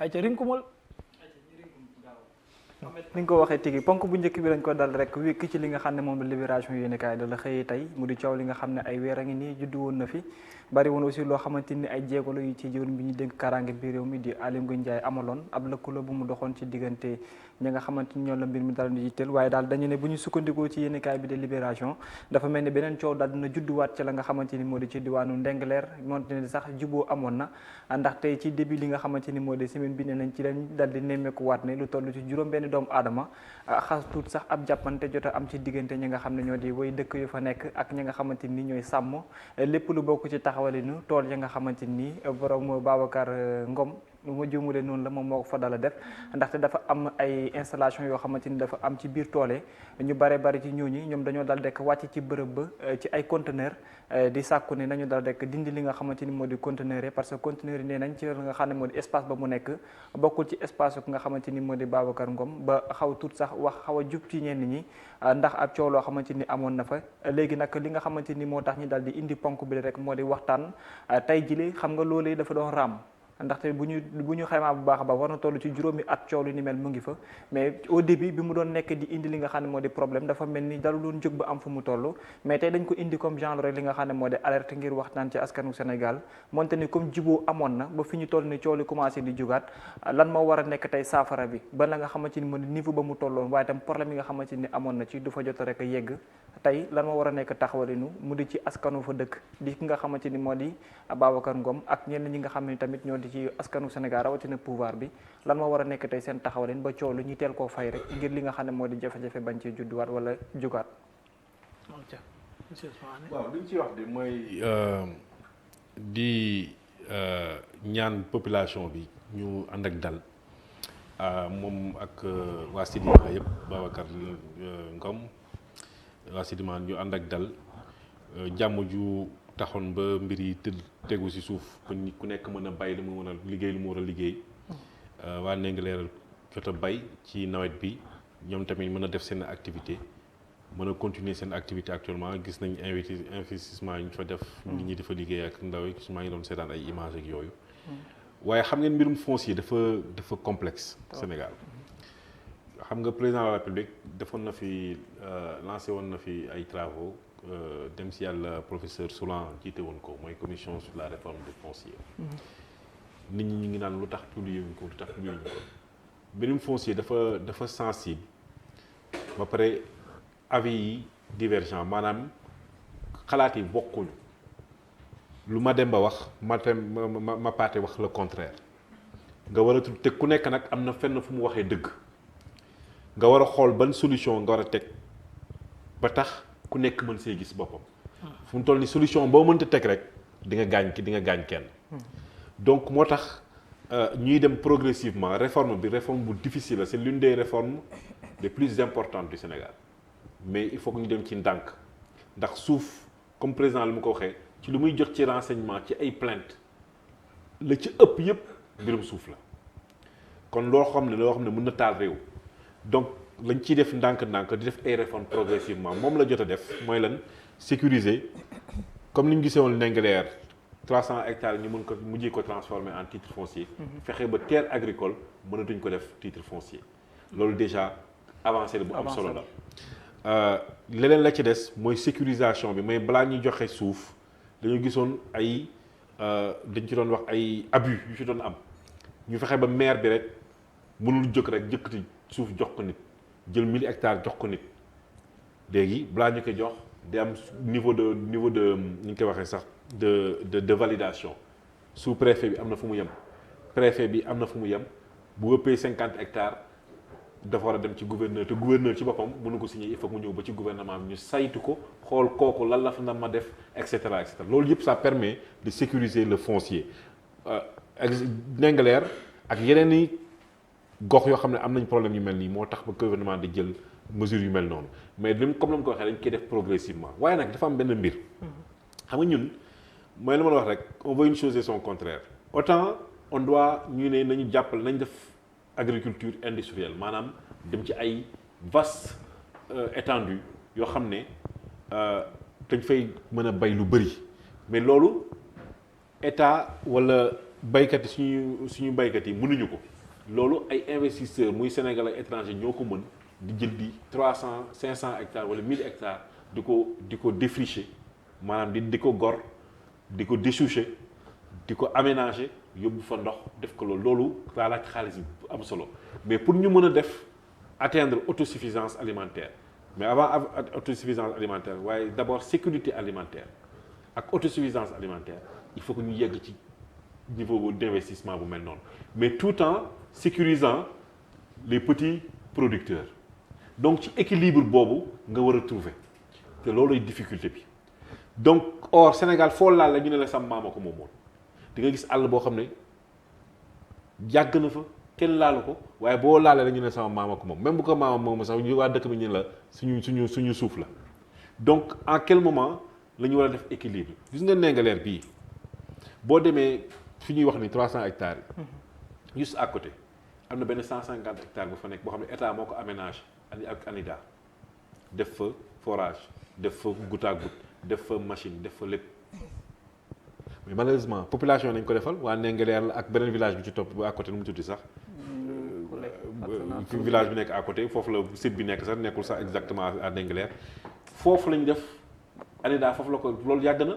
ay ca rinkumal ni nga ko waxee tigi ponk bu njëkk bi lañ ko dal rek wékk ci li nga xam ne moom la libération yéeni kaay da la xëyee tey mu di coow li nga xam ne ay weer a ngi nii juddu woon na fi bari woon aussi loo xamante ni ay jéegalo yu ci jëwriñ bi ñu dénk kaaraange bi réew mi di Aly Ngouille Ndiaye amaloon ab lëkkaloo bu mu doxoon ci diggante ñi nga xamante ni ñoom la mbir mi dal di jiital waaye daal dañu ne bu ñu sukkandikoo ci yéeni kaay bi de libération dafa mel ni beneen coow daal dina judduwaat ci la nga xamante ni moo di ci diwaanu Ndengleer moonte ne sax juboo amoon na ndax tey ci début li nga xamante ni moo di semaine bi ne nañ ci lañ dal di nemmeekuwaat ne lu toll ci juróom benn doomu aadama xas tuut sax ab jàppante jot a am ci diggante ñi nga xam ne ñoo di way dëkk yu fa nekk ak ñi nga xamante ni ñooy sàmm lépp lu bokk ci taxawalinu tool ya nga xamante ni borom Babacar Ngom lu ma juumule noonu la moom moo ko fa dala def ndaxte dafa am ay installation yoo xamante ni dafa am ci biir toole ñu bare bari ci ñooñi ñoom dañoo dal dekk wàcc ci bërëb ba ci ay conteneur di sàkku ne nañu dal dekk dindi li nga xamante ni moo di conteneur yi parce que conteneur yi nee nañ ci nga xam ne moo di espace ba mu nekk bokkul ci espace ku nga xamante ni moo di Babacar Ngom ba xaw tuut sax wax xaw a jub ci ñenn ñi ndax ab coow loo xamante ni amoon na fa léegi nag li nga xamante ni moo tax ñi dal di indi ponk bi rek moo di waxtaan tey jile xam nga loolee dafa doon raam ndaxte bu ñu xaymaa bu baax a baax war na toll ci juróomi at coow lu ni mel mu ngi fa mais au début bi mu doon nekk di indi li nga xam ne moo di problème dafa mel ni dalu doon jóg ba am fu mu toll mais tey dañ ko indi comme genre rek li nga xam ne moo di alerte ngir waxtaan ci askanu Sénégal moonte ni comme juboo amoon na ba fi ñu toll ni coow li commencé di jugaat lan moo war a nekk tey saafara bi ba la nga xamante ni moo di niveau ba mu tolloon waaye tam problème yi nga xamante ni amoon na ci du fa jot rek a yegg tey lan moo war a nekk taxawalinu mu di ci askanu fa dëkk di ki nga xamante ni moo di Babacar Ngom ak ñenn ñi nga xam ne tamit ñoo di ci askanu Sénégal rawatina pouvoir bi lan moo war a nekk tey seen taxawalin ba coow lu ñu teel koo fay rek ngir li nga xam ne moo di jafe-jafe bañ ci judduwaat wala jugaat. waaw li ñu ciy wax de mooy di ñaan population bi ñu ànd ak dal moom ak waa Sidima yëpp Babacar Ngom waa Sidima ñu ànd ak dal jàmm ju taxoon ba mbir yi tegu ci suuf ba ku nekk mën a bay lu mu mën a liggéey lu mu war a liggéey waa Ndingler jot a bay ci nawet bi ñoom tamit mën a def seen activité mën a continuer seen activité actuellement gis nañ investissement yi ñu fa def nit ñi dafa liggéey ak ndaw yi maa ngi doon seetaan ay images ak yooyu waaye xam ngeen mbirum foncier dafa complexe Sénégal xam nga président de la République defoon na fi lancé woon na fi ay travaux dem si yàlla professeur Soulan jiite woon ko mooy commission sur la réforme du foncier nit ñi ñu ngi naan lu tax publié wuñ ko lu tax publié wuñ ko mbirum foncier dafa sensible ba pare avis yi divergent maanaam xalaat yi bokkuñu lu ma dem ba wax ma paate wax le contraire nga war a te ku nekk nag am na fenn fu mu waxee dëgg nga war a xool ban solution nga war a teg ba tax ku nekk mën see gis boppam fu mu toll ni solution boo mënta teg rek di nga gaañ kenn donc moo tax ñuy dem progressivement réforme bu difficile la c'est l'une des réformes les plus importantes du Sénégal mais il faut que ñu dem ci ndànk ndax suuf comme président lu mu ko waxee ci lu muy jot ci renseignement ci ay plainte la ci ëpp yëpp mbirum suuf la kon loo xam ne mën na taal réew donc lañ ciy def ndànk-ndànk di def ay réformes progressivement moom la jot a def mooy lan sécuriser comme ni ñu gisee woon Ndingler 300 hectares ñu mën ko mujjee ko transformer en titre foncier. fexe ba terre agricole mënatuñ ko def titre foncier. loolu déjà avancé la bu am solo la. leneen la ci des mooy sécurisation bi mooy balaa ñuy joxe suuf dañoo gisoon ay dañ ci doon wax ay abus yu ci doon am ñu fexe ba maire bi rek mënul jóg rek jëkkati suuf jox ko nit jël 1000 hectares jox ko nit léegi balaa ñu koy jox di am niveau de ni ñu koy waxee sax de validation sous préfet bi am na fu mu yem préfet bi am na fu mu yem bu ëppee 50 hectares dafa war a dem ci gouverneur te gouverneur ci boppam mënu ko signer il faut mu ñëw ba ci gouvernement bi ñu saytu ko xool kooku lan la fa na ma def et cetera et cetera loolu yëpp ça permet de sécuriser le foncier Ndingler ak yeneen i gox yoo xam ne am nañ problème yu mel nii moo tax ba gouvernement di jël mesures yu mel noonu mais lim comme la ma ko waxee dañ koy def progressivement waaye nag dafa am benn mbir xam nga ñun mooy la ma la wax rek on veut une chose et son contraire autant on doit ñu ne nañu jàppale nañ def agriculture industrielle maanaam dem ci ay vaste étendue yoo xam ne dañ fay mën a bay lu bëri mais loolu état wala baykat yi suñu baykat yi mënuñu ko loolu ay investisseurs muy Sénégal ak étranger ñoo ko mën di jël di 300 500 hectares wala 1000 hectares di ko défricher maanaam di ko gor di ko dessoucher di ko aménager yóbbu fa ndox def ko loolu daa laaj xaalis bu am solo mais pour ñu mën a def atteindre autosuffisance alimentaire mais avant autosuffisance alimentaire waaye d'abord sécurité alimentaire ak autosuffisance alimentaire il faut que ñu yegg ci niveau d'investissement bu mel noonu mais tout en sécurisant les petits producteurs donc ci équilibre boobu nga war a trouver te looluy difficulté bi donc or Sénégal foo laal la ñu ne la sam maama ko moomoon di nga gis àll boo xam ne yàgg na fa kenn laalu ko waaye boo laalee la ñu ne sama maama ko moom même bu ko maama moom sax ñu waa dëkk bi ñu la suñu suuf la donc en quel moment la ñu war a def équilibre gis nga Ndingler bii boo demee fi ñuy wax ni 300 hectares yi juste à côté am na benn 150 hectares bu fa nekk boo xam ne état moo ko aménagé ak ANIDA def fa forage def fa goutte à goutte def fa machine def fa lépp mais malheureusement population nañ ko defal waa Ndingler la ak beneen village bi ci topp bu à côté nu mu tudd sax village bi nekk à côté foofu la site bi nekk sax nekkul sax exactement à Ndingler foofu lañ def ANIDA foofu la ko loolu yàgg na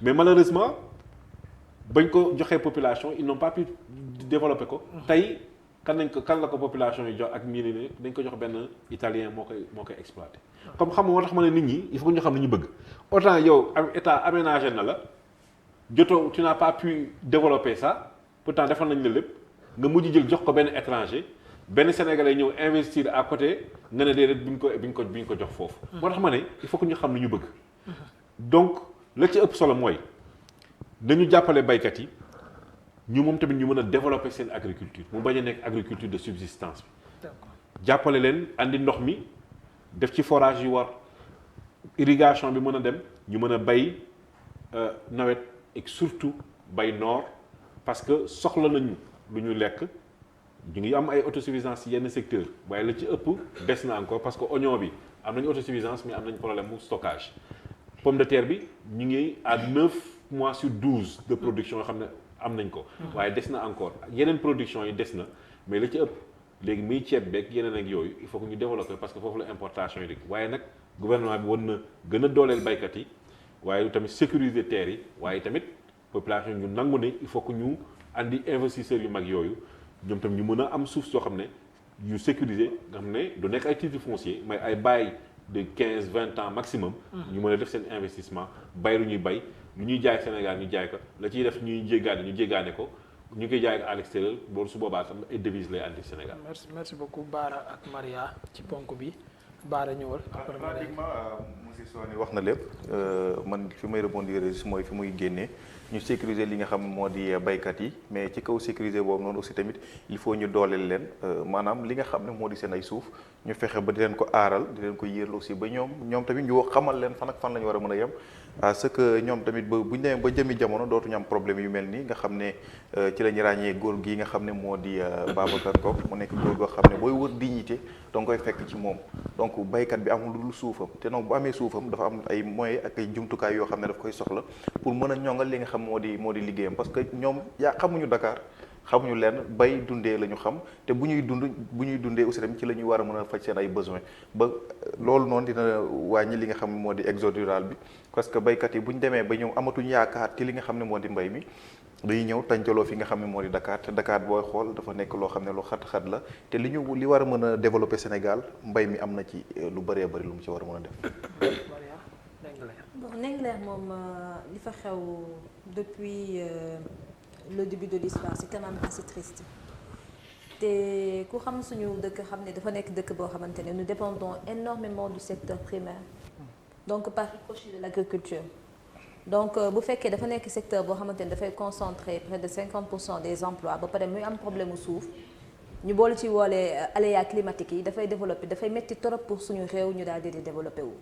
mais malheureusement bañ ko joxee population ils n'ont pas pu développer ko tey kan la ko population yi jox ak miir ne dañ ko jox benn italien moo koy exploiter comme xam nga moo tax ma ne nit ñi il faut que ñu xam li ñu bëgg autant yow état aménagé na la jotoo tu n'as pas pu développer ça pourtant defal nañ la lépp nga mujj jël jox ko benn étranger benn sénégalais ñëw investir à côté nga ne déedéet bi ñu ko jox foofu moo tax ma ne il faut que ñu xam li ñu bëgg donc la ci ëpp solo mooy dañu jàppale baykat yi ñu moom tamit ñu mën a développer seen agriculture mu bañ a nekk agriculture de subsistance bi jàppale leen andi ndox mi def ci forage yu war irrigation bi mën a dem ñu mën a bay nawet et surtout bay noor parce que soxla nañu lu ñu lekk ñu ngi am ay autosuffisance ci yenn secteur waaye la ci ëpp des na encore parce que oignon bi am nañu autosuffisance mais am nañu problème mu stockage pomme de terre bi ñu ngi à 9 mois sur 12 de production yoo xam ne am nañ ko waaye des na encore yeneen production yi des na mais la ci ëpp léegi muy ceeb beeg yeneen ak yooyu il faut que ñu développer parce que foofu la importation yi dëgg waaye nag gouvernement bi war na gën a dooleel baykat yi waaye tamit sécuriser terres yi waaye tamit population ñu nangu ne il faut que ñu andi investisseurs yu mag yooyu ñoom tam ñu mën a am suuf soo xam ne yu sécuriser nga xam ne du nekk ay titre foncier mais ay bail de 15-20 ans maximum ñu mën a def seen investissement bay lu ñuy bay lu ñuy jaay Sénégal ñu jaay ko la ciy def ñuy jéggaane ko ñu ngi koy jaay à l'extérieur loolu su boobaa tam ay devises lay andi Sénégal. merci beaucoup Bara ak Maria ci ponk bi Bara ñëwal. pratiquement monsieur Soni wax na lépp man fi may rebondir mooy fi muy génnee ñu sécuriser li nga xam moo di baykat yi mais ci kaw sécuriser boobu noonu aussi tamit il faut ñu dooleel leen maanaam li nga xam ne moo di seen ay suuf ñu fexe ba di leen ko aaral di leen ko yéerlu aussi ba ñoom tamit ñu xamal leen fan ak fan la ñu war a mën a yem à ce que ñoom tamit ba bu ñu demee ba jëmi jamono dootuñu am problème yu mel nii nga xam ne ci la ñu ràññee góor gi nga xam ne moo di Babacar Ngom mu nekk góor goo xam ne booy wër dignité danga koy fekk ci moom donc baykat bi amul lu dul suufam te donc bu amee suufam dafa am ay moyens ak ay jumtukaay yoo xam ne daf koy soxla pour mën a ñongal li nga xam moo di liggéeyam parce que ñoom xamuñu Dakar xamuñu leen bay dundee la ñu xam te bu ñuy dundee aussi tamit ci la ñuy war a mën a faj seen ay besoins ba loolu noonu dina wàññi li nga xam ne moo di exode rural bi parce que baykat yi bu ñu demee ba ñëw amatuñu yaakaar ci li nga xam ne moo di mbay mi dañuy ñëw tàncaloo fi nga xam ne moo di Dakar te Dakar booy xool dafa nekk loo xam ne lu xat-xat la te li war a mën a développer Sénégal mbay mi am na ci lu bëree bëri lu mu ci war a mën a def. bon Ndingler moom li fa xew depuis le début de l'histoire c'est quand même assez triste te ku xam suñu dëkk xam ne dafa nekk dëkk boo xamante ne nous dépendons énormément du secteur primaire donc par ricochet de l'agriculture donc bu fekkee dafa nekk secteur boo xamante ne dafay concentrer près de 50% des emplois ba pare muy am problème mu suuf ñu boole ci woolee aléas climatiques yi dafay développer dafay métti trop pour suñu réew ñu daal di développer wu.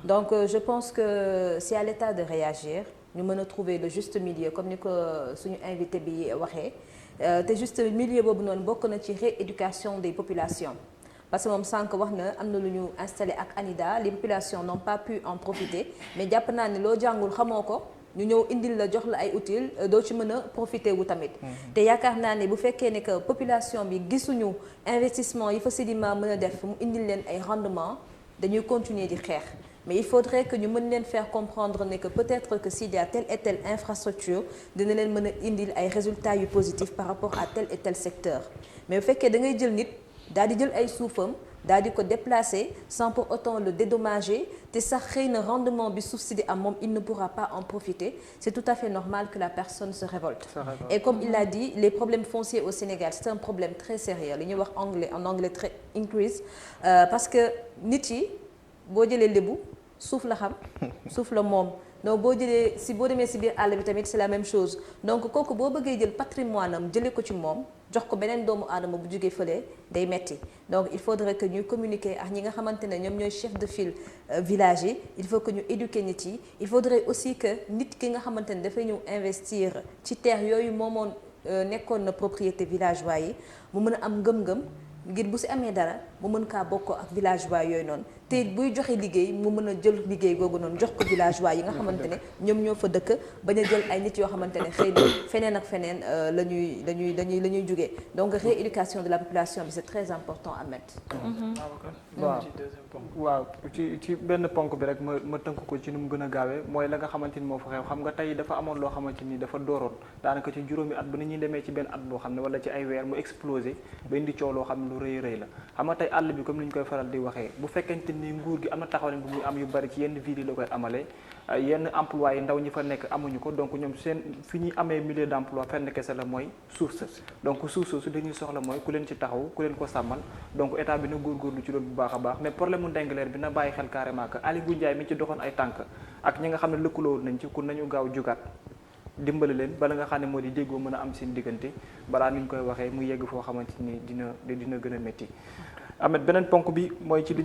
donc je pense que c'est à l'État de réagir ñu mën a trouver le juste milieu comme ni ko suñu invité bi waxee te juste milieu boobu noonu bokk na ci rééducation des populations. parce que moom sànq wax na am na lu ñu installé ak ANIDA les populations n'ont pas pu en profiter mais jàpp naa ne loo jàngul xamoo ko ñu ñëw indil la jox la ay outils doo ci mën a profiter wu tamit. te yaakaar naa ne bu fekkee ne que population bi gisuñu investissement yi fa Sedima mën a def mu indil leen ay rendement dañuy continuer di xeex. mais il faudrait que ñu mën leen faire comprendre ne que peut-être que s'il y a telle et telle infrastructure dina leen mën a indil ay résultats yu positifs par rapport à tel et tel secteur mais bu fekkee da ngay jël nit daal di jël ay suufam daal di ko déplacer sans pour autant le dédommager te sax xëy na rendement bi suuf si di am moom il ne pourra pas en profiter c'est tout à fait normal que la personne se révolte. Et comme il l'a dit les problèmes fonciers au Sénégal c'est un problème très sérieux li ñuy wax en anglais très increase parce que nit yi boo jëlee lébu suuf la xam suuf la moom donc boo demee si biir àll bi tamit c'est la même chose donc kooku boo bëggee jël patrimoine am jëlee ko ci moom jox ko beneen doomu aadama bu jógee fële day metti donc il faudrait que ñuy communiquer ak ñi nga xamante ne ñoom ñooy chef de file village yi il faut que ñu éduquer nit yi il faudrait aussi que nit ki nga xamante ne dafay ñëw investir ci terre yooyu moomoon nekkoon na propriété villageois yi mu mën a am ngëm-ngëm ngir bu si amee dara mu mën kaa bokkoo ak villageois yooyu noonu te buy joxe liggéey mu mën a jël liggéey googu noonu jox ko villageois yi nga xamante ne ñoom ñoo fa dëkk bañ a jël ay nit yoo xamante ne xëy na feneen ak feneen la ñuy jugee donc rééducation de la population bi c'est très important à mettre. waaw ci benn ponk bi rek ma tënk ko ci nu mu gën a gaawee mooy la nga xamante ni moo fa xew xam nga tey dafa amoon loo xamante ni dafa dooroon daanaka ci juróomi at ba ni ñuy demee ci benn at boo xam ne wala ci ay weer mu explosé ba indi coow loo xam ne lu rëy la xam nga tey àll bi comme ni ñu koy faral di waxee bu fekkente ni nguur gi am na taxawaay bu muy am yu bari ci yenn ville yi la koy amalee yenn emploi yi ndaw ñi fa nekk amuñu ko donc ñoom seen fi ñuy amee milieu d'emploi fenn kese la mooy suuf sa donc suuf soosu dañuy soxla mooy ku leen ci taxaw ku leen ko sàmmal donc état bi na góorgóorlu ci loolu bu baax a baax mais problème mu Ndingler bi na bàyyi xel carrément que Aly Ngouille Ndiaye mi ci doxoon ay tànk ak ñi nga xam ne lëkkaloo nañ ci ku nañu gaaw jugaat dimbali leen bala nga xam ne moo di déggoo mën a am seen diggante balaa ni ñu koy waxee mu yegg foo xamante ni dina gën a métti Ahmed beneen ponk bi mooy ci